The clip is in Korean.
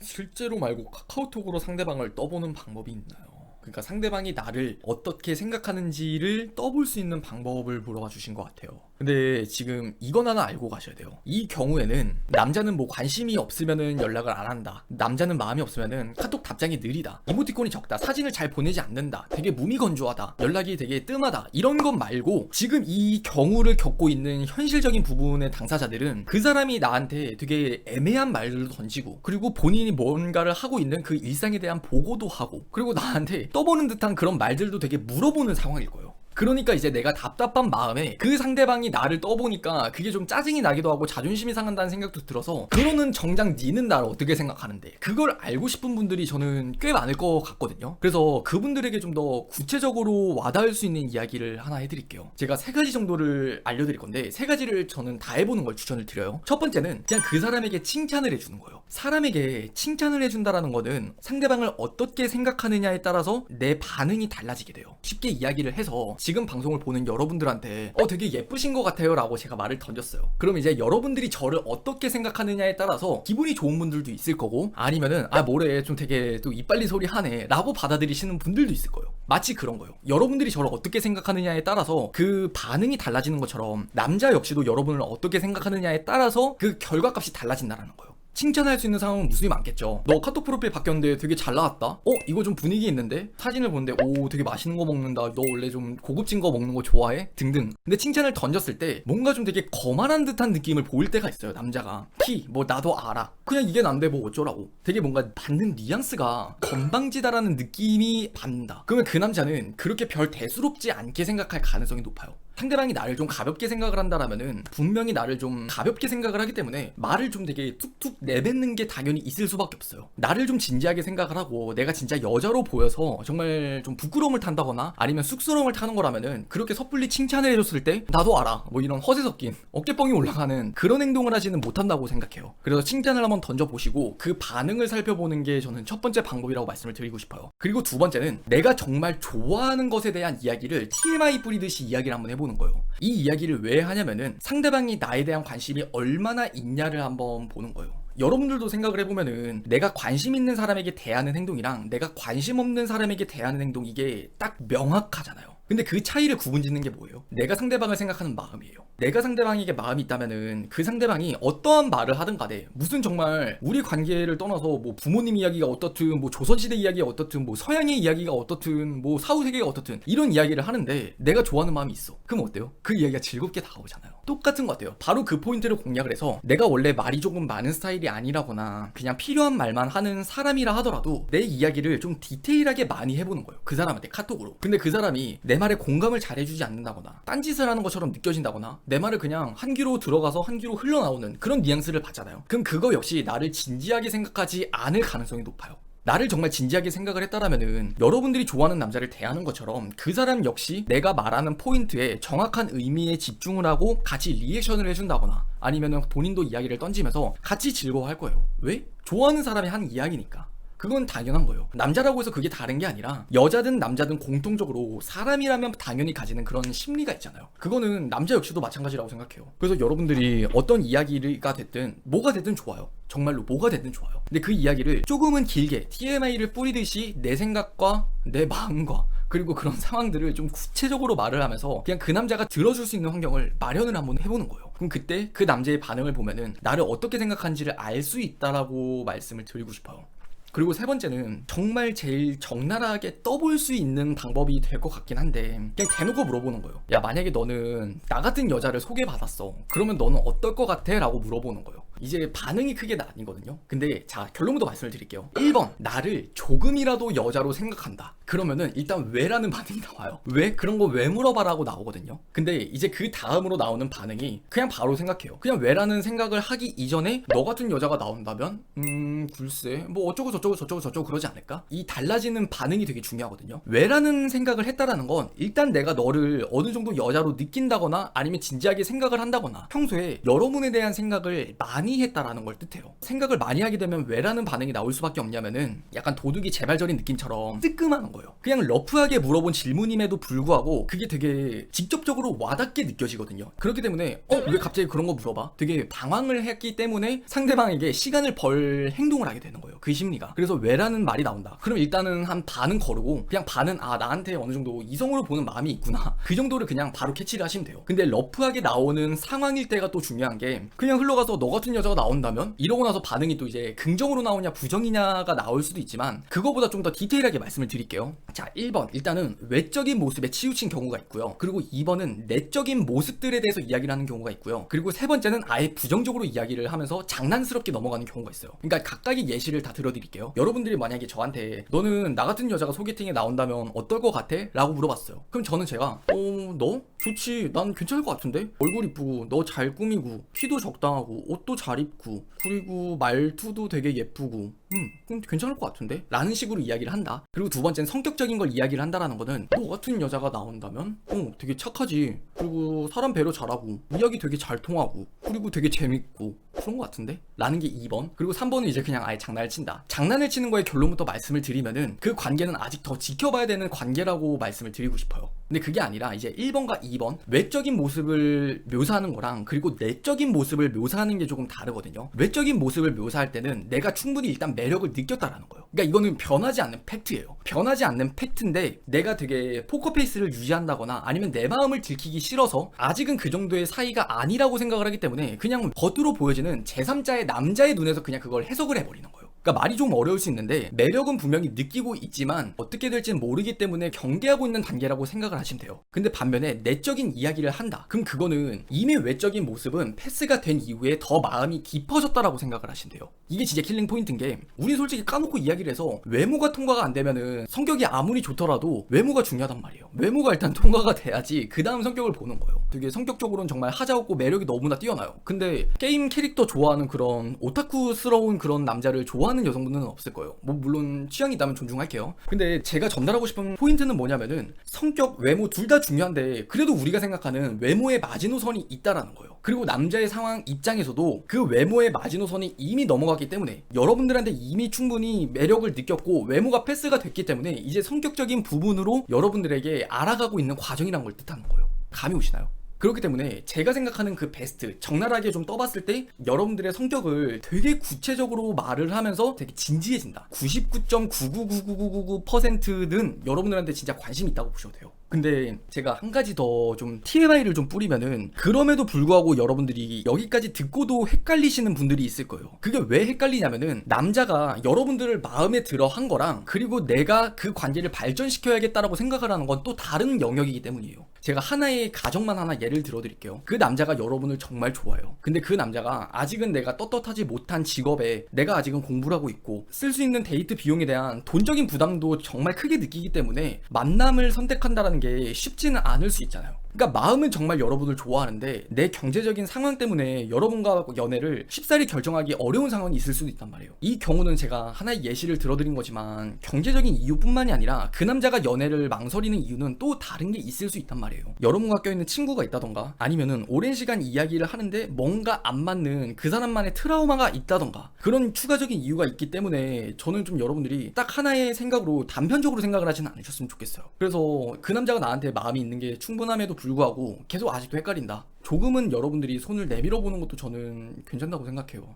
실제로 말고 카카오톡으로 상대방을 떠보는 방법이 있나요? 그러니까 상대방이 나를 어떻게 생각하는지를 떠볼 수 있는 방법을 물어봐 주신 것 같아요. 근데 지금 이건 하나 알고 가셔야 돼요. 이 경우에는 남자는 뭐 관심이 없으면은 연락을 안 한다, 남자는 마음이 없으면은 카톡 답장이 느리다, 이모티콘이 적다, 사진을 잘 보내지 않는다, 되게 무미건조하다, 연락이 되게 뜸하다, 이런 것 말고 지금 이 경우를 겪고 있는 현실적인 부분의 당사자들은 그 사람이 나한테 되게 애매한 말들도 던지고, 그리고 본인이 뭔가를 하고 있는 그 일상에 대한 보고도 하고, 그리고 나한테 떠보는 듯한 그런 말들도 되게 물어보는 상황일 거예요. 그러니까 이제 내가 답답한 마음에 그 상대방이 나를 떠보니까 그게 좀 짜증이 나기도 하고 자존심이 상한다는 생각도 들어서, 그러는 정작 니는 나를 어떻게 생각하는데, 그걸 알고 싶은 분들이 저는 꽤 많을 것 같거든요. 그래서 그분들에게 좀 더 구체적으로 와닿을 수 있는 이야기를 하나 해드릴게요. 제가 3가지 정도를 알려드릴 건데 3가지를 저는 다 해보는 걸 추천을 드려요. 첫 번째는 그냥 그 사람에게 칭찬을 해주는 거예요. 사람에게 칭찬을 해준다라는 거는 상대방을 어떻게 생각하느냐에 따라서 내 반응이 달라지게 돼요. 쉽게 이야기를 해서 지금 방송을 보는 여러분들한테 되게 예쁘신 것 같아요 라고 제가 말을 던졌어요. 그럼 이제 여러분들이 저를 어떻게 생각하느냐에 따라서 기분이 좋은 분들도 있을 거고, 아니면은 뭐래 좀 되게 또 이빨리 소리 하네 라고 받아들이시는 분들도 있을 거예요. 마치 그런 거예요. 여러분들이 저를 어떻게 생각하느냐에 따라서 그 반응이 달라지는 것처럼 남자 역시도 여러분을 어떻게 생각하느냐에 따라서 그 결과값이 달라진다는 거예요. 칭찬할 수 있는 상황은 무수히 많겠죠. 너 카톡 프로필 바뀌었는데 되게 잘 나왔다? 이거 좀 분위기 있는데? 사진을 보는데 오 되게 맛있는 거 먹는다, 너 원래 좀 고급진 거 먹는 거 좋아해? 등등. 근데 칭찬을 던졌을 때 뭔가 좀 되게 거만한 듯한 느낌을 보일 때가 있어요. 남자가 뭐 나도 알아, 그냥 이게 난데 뭐 어쩌라고, 되게 뭔가 받는 뉘앙스가 건방지다라는 느낌이 받는다. 그러면 그 남자는 그렇게 별 대수롭지 않게 생각할 가능성이 높아요. 상대방이 나를 좀 가볍게 생각을 한다라면은 분명히 나를 좀 가볍게 생각을 하기 때문에 말을 좀 되게 툭툭 내뱉는 게 당연히 있을 수밖에 없어요. 나를 좀 진지하게 생각을 하고 내가 진짜 여자로 보여서 정말 좀 부끄러움을 탄다거나 아니면 쑥스러움을 타는 거라면은 그렇게 섣불리 칭찬을 해줬을 때 나도 알아 뭐 이런 허세 섞인 어깨뻥이 올라가는 그런 행동을 하지는 못한다고 생각해요. 그래서 칭찬을 한번 던져보시고 그 반응을 살펴보는 게 저는 첫 번째 방법이라고 말씀을 드리고 싶어요. 그리고 두 번째는 내가 정말 좋아하는 것에 대한 이야기를 TMI 뿌리듯이 이야기를 한번 해보는 거예요. 이 이야기를 왜 하냐면은 상대방이 나에 대한 관심이 얼마나 있냐를 한번 보는 거예요. 여러분들도 생각을 해보면은 내가 관심 있는 사람에게 대하는 행동이랑 내가 관심 없는 사람에게 대하는 행동, 이게 딱 명확하잖아요. 근데 그 차이를 구분짓는 게 뭐예요? 내가 상대방을 생각하는 마음이에요. 내가 상대방에게 마음이 있다면은 그 상대방이 어떠한 말을 하든 간에, 무슨 정말 우리 관계를 떠나서 뭐 부모님 이야기가 어떻든 뭐 조선시대 이야기가 어떻든 뭐 서양의 이야기가 어떻든 뭐 사후세계가 어떻든 이런 이야기를 하는데 내가 좋아하는 마음이 있어. 그럼 어때요? 그 이야기가 즐겁게 다가오잖아요. 똑같은 것 같아요. 바로 그 포인트를 공략을 해서 내가 원래 말이 조금 많은 스타일이 아니라거나 그냥 필요한 말만 하는 사람이라 하더라도 내 이야기를 좀 디테일하게 많이 해보는 거예요. 그 사람한테 카톡으로. 근데 그 사람이 내 말에 공감을 잘해주지 않는다거나 딴짓을 하는 것처럼 느껴진다거나 내 말을 그냥 한 귀로 들어가서 한 귀로 흘러나오는 그런 뉘앙스를 받잖아요. 그럼 그거 역시 나를 진지하게 생각하지 않을 가능성이 높아요. 나를 정말 진지하게 생각을 했다라면은 여러분들이 좋아하는 남자를 대하는 것처럼 그 사람 역시 내가 말하는 포인트에 정확한 의미에 집중을 하고 같이 리액션을 해준다거나 아니면은 본인도 이야기를 던지면서 같이 즐거워할 거예요. 왜? 좋아하는 사람이 한 이야기니까. 그건 당연한 거예요. 남자라고 해서 그게 다른 게 아니라 여자든 남자든 공통적으로 사람이라면 당연히 가지는 그런 심리가 있잖아요. 그거는 남자 역시도 마찬가지라고 생각해요. 그래서 여러분들이 어떤 이야기가 됐든 뭐가 됐든 좋아요. 정말로 뭐가 됐든 좋아요. 근데 그 이야기를 조금은 길게 TMI를 뿌리듯이 내 생각과 내 마음과 그리고 그런 상황들을 좀 구체적으로 말을 하면서 그냥 그 남자가 들어줄 수 있는 환경을 마련을 한번 해보는 거예요. 그럼 그때 그 남자의 반응을 보면은 나를 어떻게 생각하는지를 알 수 있다라고 말씀을 드리고 싶어요. 그리고 세 번째는 정말 제일 적나라하게 떠볼 수 있는 방법이 될 것 같긴 한데 그냥 대놓고 물어보는 거예요. 야, 만약에 너는 나 같은 여자를 소개받았어. 그러면 너는 어떨 것 같아? 라고 물어보는 거예요. 이제 반응이 크게 나뉘거든요. 근데 자, 결론부터 말씀을 드릴게요. 1번, 나를 조금이라도 여자로 생각한다. 그러면은 일단 왜라는 반응이 나와요. 왜? 그런 거 왜 물어봐라고 나오거든요. 근데 이제 그 다음으로 나오는 반응이 그냥 바로 생각해요. 그냥 왜라는 생각을 하기 이전에 너 같은 여자가 나온다면 글쎄 뭐 어쩌고 저쩌고 그러지 않을까? 이 달라지는 반응이 되게 중요하거든요. 왜라는 생각을 했다라는 건 일단 내가 너를 어느 정도 여자로 느낀다거나 아니면 진지하게 생각을 한다거나 평소에 여러분에 대한 생각을 많이 많이 했다라는 걸 뜻해요. 생각을 많이 하게 되면 왜라는 반응이 나올 수밖에 없냐면은 약간 도둑이 재발절인 느낌처럼 뜨끔하는 거예요. 그냥 러프하게 물어본 질문임에도 불구하고 그게 되게 직접적으로 와닿게 느껴지거든요. 그렇기 때문에 왜 갑자기 그런 거 물어봐? 되게 당황을 했기 때문에 상대방에게 시간을 벌 행동을 하게 되는 거예요. 그 심리가. 그래서 왜라는 말이 나온다. 그럼 일단은 한 반은 거르고 그냥 반은 나한테 어느 정도 이성으로 보는 마음이 있구나. 그 정도를 그냥 바로 캐치를 하시면 돼요. 근데 러프하게 나오는 상황일 때가 또 중요한 게 그냥 흘러가서 너 같은 여자가 나온다면? 이러고 나서 반응이 또 이제 긍정으로 나오냐 부정이냐가 나올 수도 있지만 그거보다 좀 더 디테일하게 말씀을 드릴게요. 자, 1번 일단은 외적인 모습에 치우친 경우가 있고요. 그리고 2번은 내적인 모습들에 대해서 이야기를 하는 경우가 있고요. 그리고 세 번째는 아예 부정적으로 이야기를 하면서 장난스럽게 넘어가는 경우가 있어요. 그러니까 각각의 예시를 다 들어드릴게요. 여러분들이 만약에 저한테 너는 나 같은 여자가 소개팅에 나온다면 어떨 것 같아? 라고 물어봤어요. 그럼 저는 제가 너? 좋지. 난 괜찮을 것 같은데? 얼굴 이쁘고 너 잘 꾸미고 키도 적당하고 옷도 잘 입고 그리고 말투도 되게 예쁘고 그럼 괜찮을 것 같은데? 라는 식으로 이야기를 한다. 그리고 두 번째는 성격적인 걸 이야기를 한다라는 거는 너 같은 여자가 나온다면 되게 착하지. 그리고 사람 배려 잘하고 이야기 되게 잘 통하고 그리고 되게 재밌고 그런 것 같은데? 라는 게 2번. 그리고 3번은 이제 그냥 아예 장난을 친다. 장난을 치는 거에 결론부터 말씀을 드리면은 그 관계는 아직 더 지켜봐야 되는 관계라고 말씀을 드리고 싶어요. 근데 그게 아니라 이제 1번과 2번 외적인 모습을 묘사하는 거랑 그리고 내적인 모습을 묘사하는 게 조금 다르거든요. 외적인 모습을 묘사할 때는 내가 충분히 일단 매력을 느꼈다라는 거예요. 그러니까 이거는 변하지 않는 팩트예요. 변하지 않는 팩트인데 내가 되게 포커페이스를 유지한다거나 아니면 내 마음을 들키기 싫어서 아직은 그 정도의 사이가 아니라고 생각을 하기 때문에 그냥 겉으로 보여지는 제3자의 남자의 눈에서 그냥 그걸 해석을 해버리는 거예요. 그러니까 말이 좀 어려울 수 있는데 매력은 분명히 느끼고 있지만 어떻게 될지는 모르기 때문에 경계하고 있는 단계라고 생각을 하시면 돼요. 근데 반면에 내적인 이야기를 한다. 그럼 그거는 이미 외적인 모습은 패스가 된 이후에 더 마음이 깊어졌다라고 생각을 하시면 돼요. 이게 진짜 킬링 포인트인 게 우리 솔직히 까놓고 이야기를 해서 외모가 통과가 안 되면은 성격이 아무리 좋더라도 외모가 중요하단 말이에요. 외모가 일단 통과가 돼야지 그 다음 성격을 보는 거예요. 되게 성격적으로는 정말 하자없고 매력이 너무나 뛰어나요. 근데 게임 캐릭터 좋아하는 그런 오타쿠스러운 그런 남자를 좋아하는 여성분들은 없을 거예요. 뭐 물론 취향이 있다면 존중할게요. 근데 제가 전달하고 싶은 포인트는 뭐냐면은 성격, 외모 둘 다 중요한데 그래도 우리가 생각하는 외모의 마지노선이 있다라는 거예요. 그리고 남자의 상황 입장에서도 그 외모의 마지노선이 이미 넘어갔기 때문에 여러분들한테 이미 충분히 매력을 느꼈고 외모가 패스가 됐기 때문에 이제 성격적인 부분으로 여러분들에게 알아가고 있는 과정이란 걸 뜻하는 거예요. 감이 오시나요? 그렇기 때문에 제가 생각하는 그 베스트 적나라하게 좀 떠봤을 때 여러분들의 성격을 되게 구체적으로 말을 하면서 되게 진지해진다. 99.999999%는 여러분들한테 진짜 관심이 있다고 보셔도 돼요. 근데 제가 한 가지 더 좀 TMI를 좀 뿌리면은 그럼에도 불구하고 여러분들이 여기까지 듣고도 헷갈리시는 분들이 있을 거예요. 그게 왜 헷갈리냐면은 남자가 여러분들을 마음에 들어 한 거랑 그리고 내가 그 관계를 발전시켜야겠다라고 생각을 하는 건 또 다른 영역이기 때문이에요. 제가 하나의 가정만 하나 예를 들어 드릴게요. 그 남자가 여러분을 정말 좋아해요. 근데 그 남자가 아직은 내가 떳떳하지 못한 직업에 내가 아직은 공부를 하고 있고 쓸 수 있는 데이트 비용에 대한 돈적인 부담도 정말 크게 느끼기 때문에 만남을 선택한다라는 게 쉽지는 않을 수 있잖아요. 그러니까 마음은 정말 여러분을 좋아하는데 내 경제적인 상황 때문에 여러분과 연애를 쉽사리 결정하기 어려운 상황이 있을 수도 있단 말이에요. 이 경우는 제가 하나의 예시를 들어드린 거지만 경제적인 이유뿐만이 아니라 그 남자가 연애를 망설이는 이유는 또 다른 게 있을 수 있단 말이에요. 여러분과 껴있는 친구가 있다던가 아니면은 오랜 시간 이야기를 하는데 뭔가 안 맞는 그 사람만의 트라우마가 있다던가 그런 추가적인 이유가 있기 때문에 저는 좀 여러분들이 딱 하나의 생각으로 단편적으로 생각을 하지는 않으셨으면 좋겠어요. 그래서 그 남자가 나한테 마음이 있는 게 충분함에도 불구하고 계속 아직도 헷갈린다. 조금은 여러분들이 손을 내밀어 보는 것도 저는 괜찮다고 생각해요.